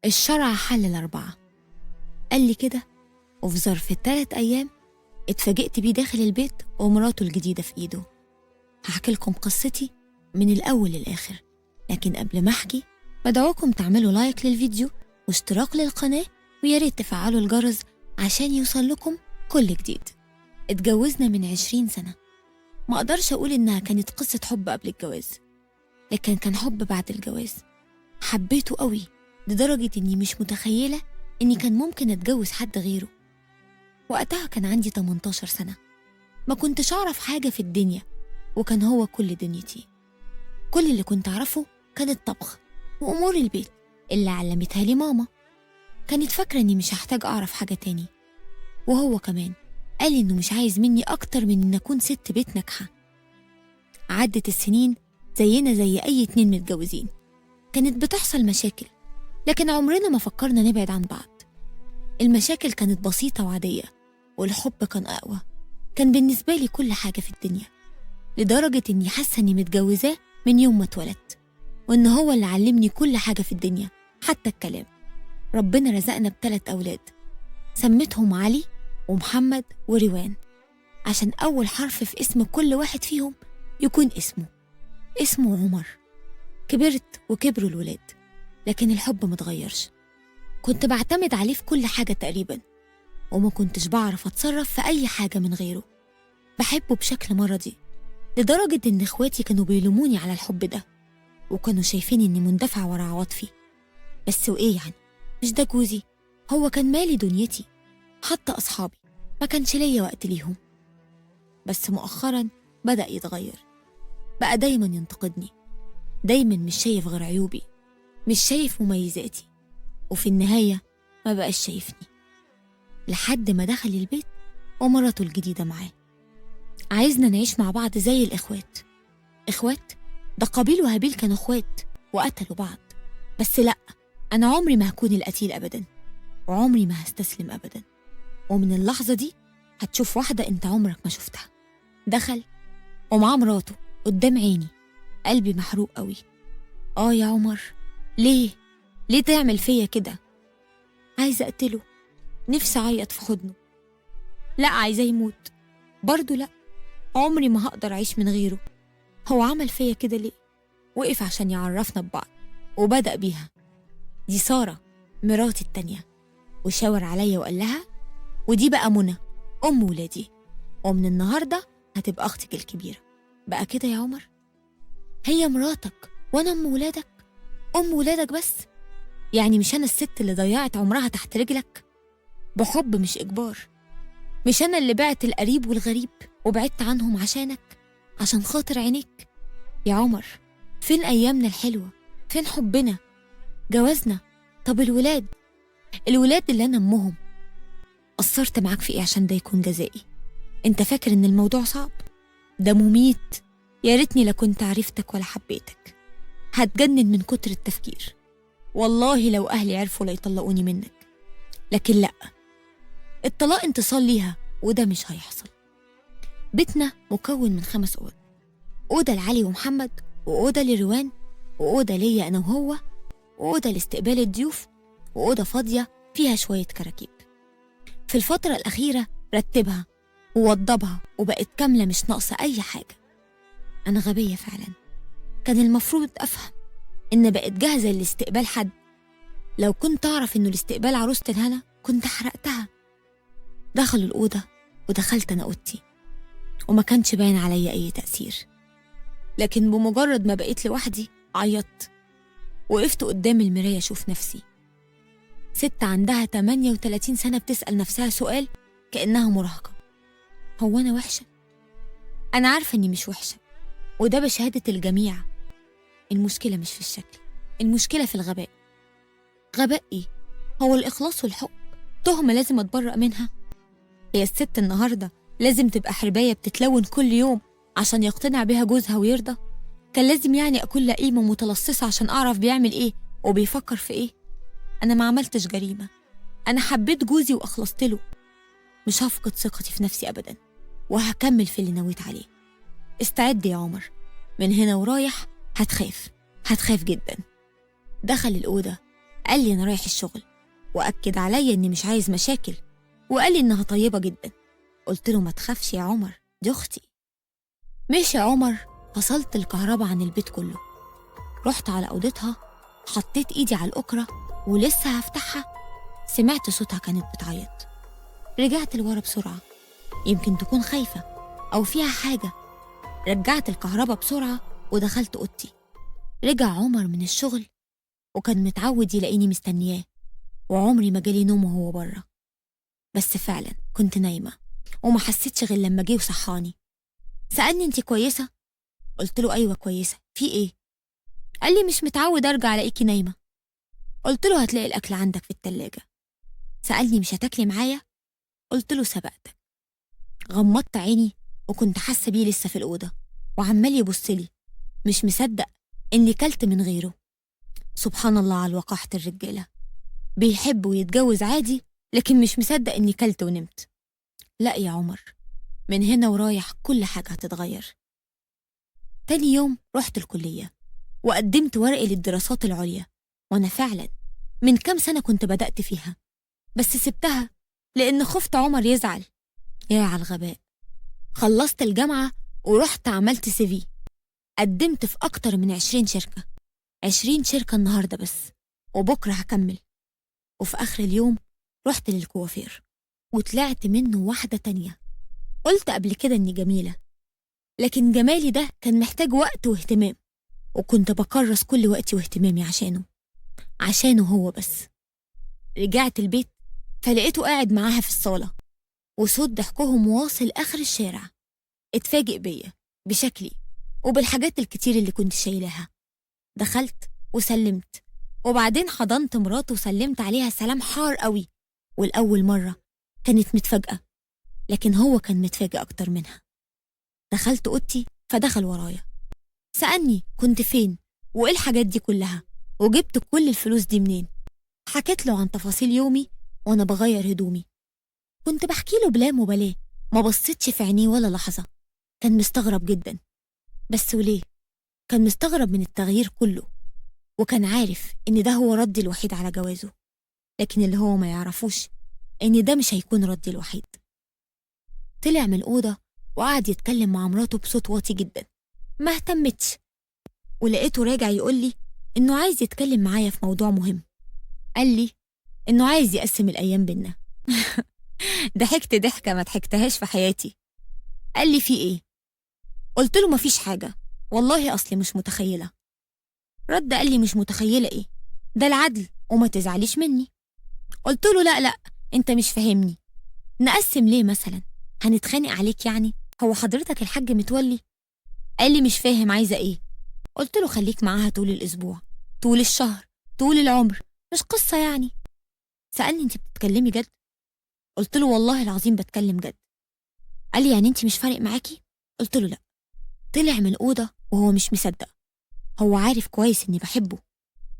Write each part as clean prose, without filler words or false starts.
الشرع حل الأربعة. قال لي كده، وفي ظرف 3 أيام اتفاجئت بيه داخل البيت ومراته الجديدة في إيده. هحكي لكم قصتي من الأول للآخر، لكن قبل ما أحكي بدعوكم تعملوا لايك للفيديو واشتراك للقناة، وياريت تفعلوا الجرس عشان يوصل لكم كل جديد. اتجوزنا من 20 سنة. ما أقدرش أقول إنها كانت قصة حب قبل الجواز، لكن كان حب بعد الجواز. حبيته قوي لدرجة إني مش متخيلة إني كان ممكن أتجوز حد غيره. وقتها كان عندي 18 سنة، ما كنتش أعرف حاجة في الدنيا، وكان هو كل دنيتي. كل اللي كنت أعرفه كان الطبخ وأمور البيت اللي علمتها لي ماما. كانت فاكرة إني مش هحتاج أعرف حاجة تاني، وهو كمان قال إنه مش عايز مني أكتر من إن أكون ست بيت ناجحة. عدت السنين زينا زي أي 2 متجوزين، كانت بتحصل مشاكل، لكن عمرنا ما فكرنا نبعد عن بعض. المشاكل كانت بسيطة وعادية، والحب كان أقوى. كان بالنسبة لي كل حاجة في الدنيا، لدرجة إني حاسة إني متجوزاه من يوم ما اتولدت، وإن هو اللي علمني كل حاجة في الدنيا حتى الكلام. ربنا رزقنا ب3 أولاد، سميتهم علي ومحمد وروان، عشان أول حرف في اسم كل واحد فيهم يكون اسمه عمر. كبرت وكبروا الولاد، لكن الحب متغيرش. كنت بعتمد عليه في كل حاجة تقريبا، وما كنتش بعرف أتصرف في أي حاجة من غيره. بحبه بشكل مرضي، لدرجة إن إخواتي كانوا بيلوموني على الحب ده، وكانوا شايفين إني مندفع ورا عواطفي. بس وإيه يعني، مش ده جوزي؟ هو كان مالي دنيتي. حتى أصحابي ما كانش ليا وقت ليهم. بس مؤخرا بدأ يتغير، بقى دايما ينتقدني، دايما مش شايف غير عيوبي، مش شايف مميزاتي، وفي النهاية ما بقاش شايفني. لحد ما دخل البيت ومراته الجديدة معاه، عايزنا نعيش مع بعض زي الإخوات. إخوات؟ ده قابيل وهابيل كانوا إخوات وقتلوا بعض. بس لأ، أنا عمري ما هكون القتيل أبدا، وعمري ما هستسلم أبدا. ومن اللحظة دي هتشوف واحدة أنت عمرك ما شفتها. دخل ومعاه مراته قدام عيني، قلبي محروق قوي. يا عمر، ليه تعمل فيا كده؟ عايزة أقتله، نفسي أعيط في حضنه. لا، عايزة يموت برضو. لا، عمري ما هقدر أعيش من غيره. هو عمل فيا كده ليه؟ وقف عشان يعرفنا ببعض، وبدأ بيها. دي سارة مراتي التانية، وشاور عليا وقال لها: ودي بقى منى أم ولادي، ومن النهاردة هتبقى أختك الكبيرة. بقى كده يا عمر؟ هي مراتك وأنا أم ولادك؟ أم ولادك بس؟ يعني مش أنا الست اللي ضيعت عمرها تحت رجلك بحب مش إجبار؟ مش أنا اللي بعت القريب والغريب وبعدت عنهم عشان خاطر عينيك؟ يا عمر، فين أيامنا الحلوة؟ فين حبنا؟ جوازنا؟ طب الولاد اللي أنا أمهم؟ قصرت معاك في إيه عشان ده يكون جزائي؟ أنت فاكر إن الموضوع صعب؟ ده مميت. يا ريتني لا كنت عرفتك ولا حبيتك. هتجنن من كتر التفكير. والله لو أهلي عرفوا لا يطلقوني منك. لكن لأ، الطلاق انتصال ليها، وده مش هيحصل. بيتنا مكون من 5 أوض، أوضة لعلي ومحمد، وأوضة لروان، وأوضة ليا أنا وهو، وأوضة لاستقبال الضيوف، وأوضة فاضية فيها شوية كراكيب. في الفترة الأخيرة رتبها ووضبها وبقت كاملة، مش ناقصة أي حاجة. أنا غبية فعلا، كان المفروض أفهم إن بقت جاهزة لاستقبال حد. لو كنت أعرف إنه لاستقبال عروسة الهنا كنت حرقتها. دخلوا الأوضة ودخلت أنا أوضتي، وما كانش باين عليا أي تأثير. لكن بمجرد ما بقيت لوحدي عيطت، وقفت قدام المراية أشوف نفسي. ست عندها 38 سنة بتسأل نفسها سؤال كأنها مراهقة: هو أنا وحشة؟ أنا عارفة إني مش وحشة، وده بشهادة الجميع. المشكلة مش في الشكل، المشكلة في الغباء. غباء إيه؟ هو الإخلاص والحب تهمة لازم أتبرأ منها؟ هي الست النهاردة لازم تبقى حرباية بتتلون كل يوم عشان يقتنع بها جوزها ويرضى؟ كان لازم يعني أكون لئيمة متلصصة عشان أعرف بيعمل إيه وبيفكر في إيه؟ أنا ما عملتش جريمة، أنا حبيت جوزي وأخلصت له. مش هفقد ثقتي في نفسي أبدا، وهكمل في اللي نويت عليه. استعد يا عمر، من هنا ورايح هتخاف جدا. دخل الأوضة قال لي أنا رايح الشغل، وأكد عليا إني مش عايز مشاكل، وقال لي إنها طيبة جدا. قلت له ما تخافش يا عمر، دي أختي. ماشي يا عمر. فصلت الكهرباء عن البيت كله، رحت على أوضتها، حطيت إيدي على الأكرة ولسه هفتحها سمعت صوتها كانت بتعيط. رجعت لورا بسرعة، يمكن تكون خايفة أو فيها حاجة. رجعت الكهرباء بسرعة ودخلت أوضتي. رجع عمر من الشغل وكان متعود يلاقيني مستنياه، وعمري ما جالي نوم وهو بره. بس فعلا كنت نايمة وما حسيتش غير لما جه وصحاني. سألني انتي كويسة؟ قلت له أيوة كويسة، في ايه؟ قال لي مش متعود أرجع ألاقيكي نايمة. قلت له هتلاقي الأكل عندك في التلاجة. سألني مش هتاكلي معايا؟ قلت له سبقتك. غمضت عيني وكنت حاسة بيه لسه في الأوضة وعمال يبصلي، مش مصدق إني كلت من غيره. سبحان الله على وقاحة الرجالة، بيحب ويتجوز عادي لكن مش مصدق إني كلت ونمت. لا يا عمر، من هنا ورايح كل حاجة هتتغير. تاني يوم رحت الكلية وقدمت ورقي للدراسات العليا، وأنا فعلا من كام سنة كنت بدأت فيها، بس سبتها لأن خفت عمر يزعل. يا على الغباء. خلصت الجامعة ورحت عملت CV، قدمت في أكتر من 20 شركة، 20 شركة النهاردة بس، وبكرة هكمل. وفي آخر اليوم رحت للكوافير وطلعت منه واحدة تانية. قلت قبل كده إني جميلة، لكن جمالي ده كان محتاج وقت واهتمام، وكنت بكرس كل وقتي واهتمامي عشانه هو بس. رجعت البيت فلقيته قاعد معاها في الصالة، وصوت ضحكهم واصل آخر الشارع. اتفاجئ بيا، بشكلي وبالحاجات الكتير اللي كنت شايلاها. دخلت وسلمت، وبعدين حضنت مراته وسلمت عليها سلام حار قوي. والأول مرة كانت متفاجئة، لكن هو كان متفاجئ أكتر منها. دخلت أوضتي فدخل ورايا، سألني كنت فين وإيه الحاجات دي كلها وجبت كل الفلوس دي منين. حكيت له عن تفاصيل يومي وأنا بغير هدومي. كنت بحكي له بلا مبالاة، ما بصيتش في عينيه ولا لحظة. كان مستغرب جدا، بس وليه؟ كان مستغرب من التغيير كله، وكان عارف إن ده هو ردي الوحيد على جوازه، لكن اللي هو ما يعرفوش إن ده مش هيكون ردي الوحيد. طلع من الأوضة وقعد يتكلم مع مراته بصوت واطي جدا، ما اهتمتش. ولقيته راجع يقول لي إنه عايز يتكلم معايا في موضوع مهم. قال لي إنه عايز يقسم الأيام بينا. ضحكت ضحكة ما ضحكتهاش في حياتي. قال لي في إيه؟ قلت له مفيش حاجة، والله أصلي مش متخيلة. رد قال لي مش متخيلة إيه؟ ده العدل وما تزعليش مني. قلت له لا أنت مش فاهمني. نقسم ليه مثلا؟ هنتخانق عليك يعني؟ هو حضرتك الحاج متولي؟ قال لي مش فاهم عايزة إيه؟ قلت له خليك معاها طول الأسبوع، طول الشهر، طول العمر، مش قصة يعني. سألني انت بتتكلمي جد؟ قلت له والله العظيم بتكلم جد. قال لي يعني انت مش فارق معاكي؟ قلت له لا. طلع من الأوضة وهو مش مصدق. هو عارف كويس اني بحبه،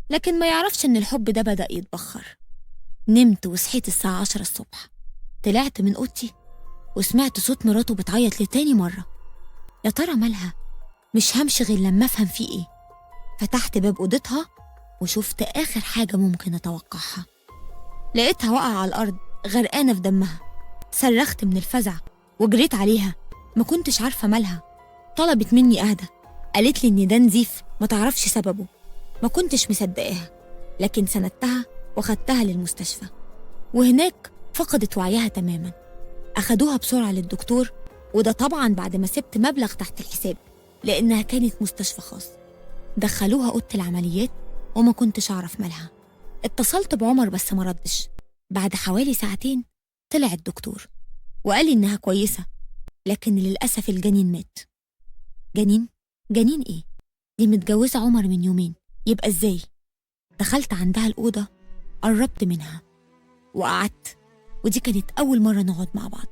لكن ما يعرفش ان الحب ده بدأ يتبخر. نمت وصحيت الساعة 10 الصبح. طلعت من أوضتي وسمعت صوت مراته بتعيط لتاني مرة. يا ترى مالها؟ مش همشي غير لما افهم فيه ايه. فتحت باب أوضتها وشفت آخر حاجة ممكن أتوقعها. لقيتها واقعة على الأرض غرقانة في دمها. صرخت من الفزع وجريت عليها، ما كنتش عارفة مالها. طلبت مني أهدى، قالت لي إن ده نزيف ما تعرفش سببه. ما كنتش مصدقاها، لكن سندتها وخدتها للمستشفى، وهناك فقدت وعيها تماما. أخدوها بسرعة للدكتور، وده طبعا بعد ما سبت مبلغ تحت الحساب لأنها كانت مستشفى خاص. دخلوها أوضة العمليات وما كنتش أعرف مالها. اتصلت بعمر بس ما ردش. بعد حوالي ساعتين طلع الدكتور وقال لي إنها كويسة، لكن للأسف الجنين مات. جنين إيه؟ دي متجوزة عمر من يومين، يبقى إزاي؟ دخلت عندها الأوضة، قربت منها وقعدت، ودي كانت أول مرة نقعد مع بعض.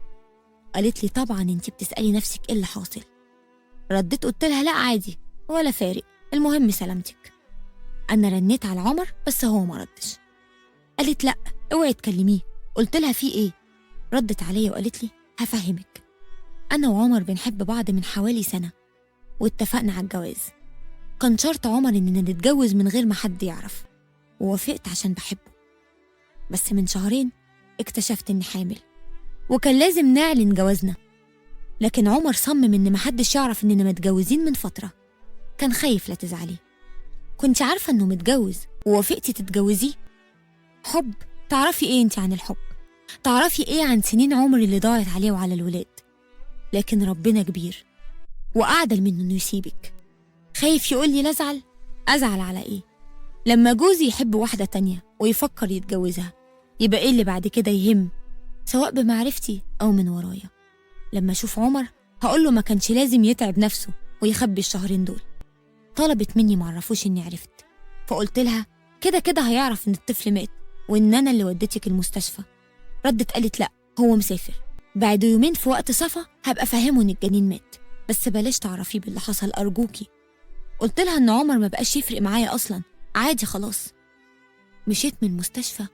قالت لي طبعا انتي بتسألي نفسك إيه اللي حاصل. رديت قلت لها لا عادي ولا فارق، المهم سلامتك. أنا رنيت على عمر بس هو ما ردش. قالت لا اوعي تكلميه. قلت لها في ايه؟ ردت عليا وقالت لي هفهمك. أنا وعمر بنحب بعض من حوالي سنة واتفقنا على الجواز. كان شرط عمر إننا نتجوز من غير ما حد يعرف. ووافقت عشان بحبه. بس من شهرين اكتشفت إني حامل، وكان لازم نعلن جوازنا. لكن عمر صمم إن محدش يعرف إننا متجوزين من فترة. كان خايف لا تزعلي. كنت عارفة إنه متجوز ووافقتي تتجوزيه؟ حب؟ تعرفي إيه أنت عن الحب؟ تعرفي إيه عن سنين عمري اللي ضاعت عليه وعلى الولاد؟ لكن ربنا كبير وأعدل منه إنه يسيبك. خايف يقولي لا أزعل؟ أزعل على إيه؟ لما جوزي يحب واحدة تانية ويفكر يتجوزها، يبقى إيه اللي بعد كده يهم، سواء بمعرفتي أو من ورايا؟ لما أشوف عمر هقوله ما كانش لازم يتعب نفسه ويخبي الشهرين دول. طلبت مني معرفوش إني عرفت، فقلت لها كده كده هيعرف إن الطفل مات وإن أنا اللي وديتك المستشفى. ردت قالت لأ، هو مسافر، بعد يومين في وقت صفا هبقى فهمه إن الجنين مات، بس بلاش تعرفيه باللي حصل أرجوكي. قلت لها إن عمر ما بقاش يفرق معايا أصلا، عادي خلاص. مشيت من المستشفى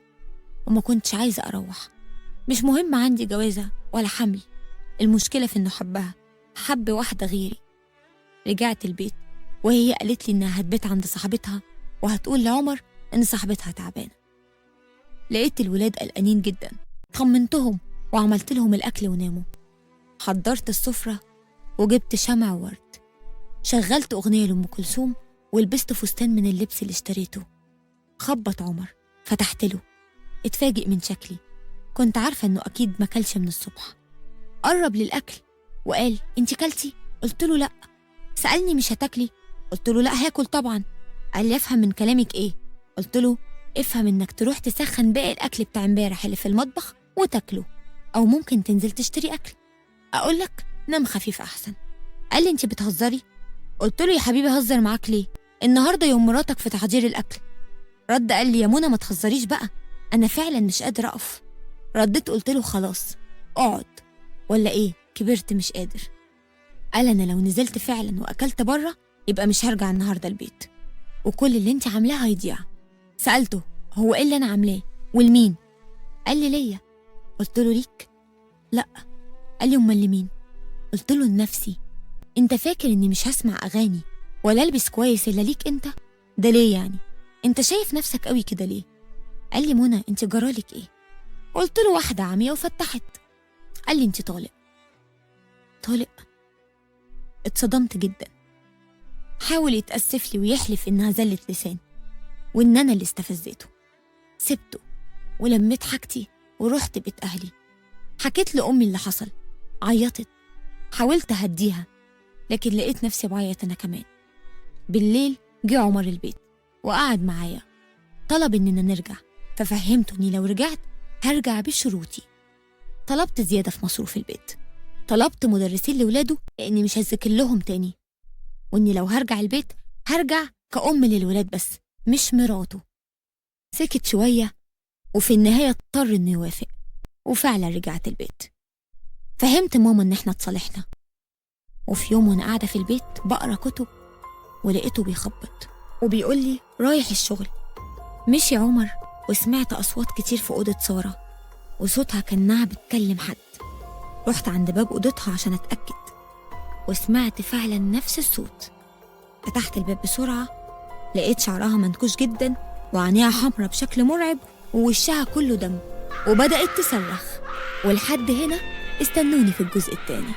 وما كنتش عايزة أروح. مش مهم عندي جوازة ولا حمل، المشكلة في إنه حبها، حب واحدة غيري. رجعت البيت وهي قالت لي إنها هتبات عند صاحبتها وهتقول لعمر إن صاحبتها تعبانة. لقيت الولاد قلقانين جدا، طمنتهم وعملت لهم الأكل وناموا. حضرت السفرة وجبت شمع وورد، شغلت أغنية لأم كلثوم ولبست فستان من اللبس اللي اشتريته. خبط عمر، فتحت له، اتفاجئ من شكلي. كنت عارفة إنه أكيد ما كلش من الصبح. قرب للأكل وقال انتي كلتي؟ قلت له لأ. سألني مش هتاكلي؟ قلت له لأ هاكل طبعا. قال لي افهم من كلامك ايه؟ قلت له افهم انك تروح تسخن باقي الأكل بتاع امبارح اللي في المطبخ وتاكله، أو ممكن تنزل تشتري أكل. أقولك نام خفيف أحسن. قال لي انتي بتهزري؟ قلت له يا حبيبي هزر معاك ليه؟ النهاردة يوم مراتك في تحضير الأكل. رد قال لي يا منى ما تهزريش بقى، أنا فعلا مش قادر أقف. رديت قلت له خلاص اقعد، ولا ايه كبرت مش قادر. قال انا لو نزلت فعلا واكلت بره يبقى مش هرجع النهارده البيت، وكل اللي انت عاملاه هيضيع. سالته هو ايه اللي انا عاملاه والمين؟ قال لي ليا. قلت له ليك؟ لا. قال لي امال لمين؟ قلت له لنفسي. انت فاكر اني مش هسمع اغاني ولا البس كويس الا ليك انت؟ ده ليه يعني؟ انت شايف نفسك قوي كده ليه؟ قال لي منى انت جرالك ايه؟ قلت له واحده عمية وفتحت. قال لي انت طالق. طالق؟ اتصدمت جدا. حاول يتأسف لي ويحلف إنها زلة لسان وإن أنا اللي استفزيته. سبته ولميت حاجتي ورحت بيت أهلي. حكيت لأمي اللي حصل، عيطت. حاولت أهديها لكن لقيت نفسي بعيط أنا كمان. بالليل جه عمر البيت وقعد معايا، طلب إننا نرجع، ففهمته إني لو رجعت هرجع بشروطي. طلبت زيادة في مصروف البيت، طلبت مدرسين لولاده لأني مش هذاكر لهم تاني، وإني لو هرجع البيت هرجع كأم للولاد بس مش مراته. سكت شوية وفي النهاية اضطر إنه يوافق، وفعلا رجعت البيت. فهمت ماما إن إحنا اتصالحنا. وفي يوم وأنا قاعدة في البيت بقرا كتب ولقيته بيخبط وبيقول لي رايح الشغل. مشي عمر وسمعت أصوات كتير في أوضة سارة، وصوتها كأنها بتكلم حد. رحت عند باب أوضتها عشان أتأكد وسمعت فعلا نفس الصوت. فتحت الباب بسرعة، لقيت شعرها منكوش جدا وعينيها حمرا بشكل مرعب ووشها كله دم، وبدأت تصرخ. ولحد هنا استنوني في الجزء التاني.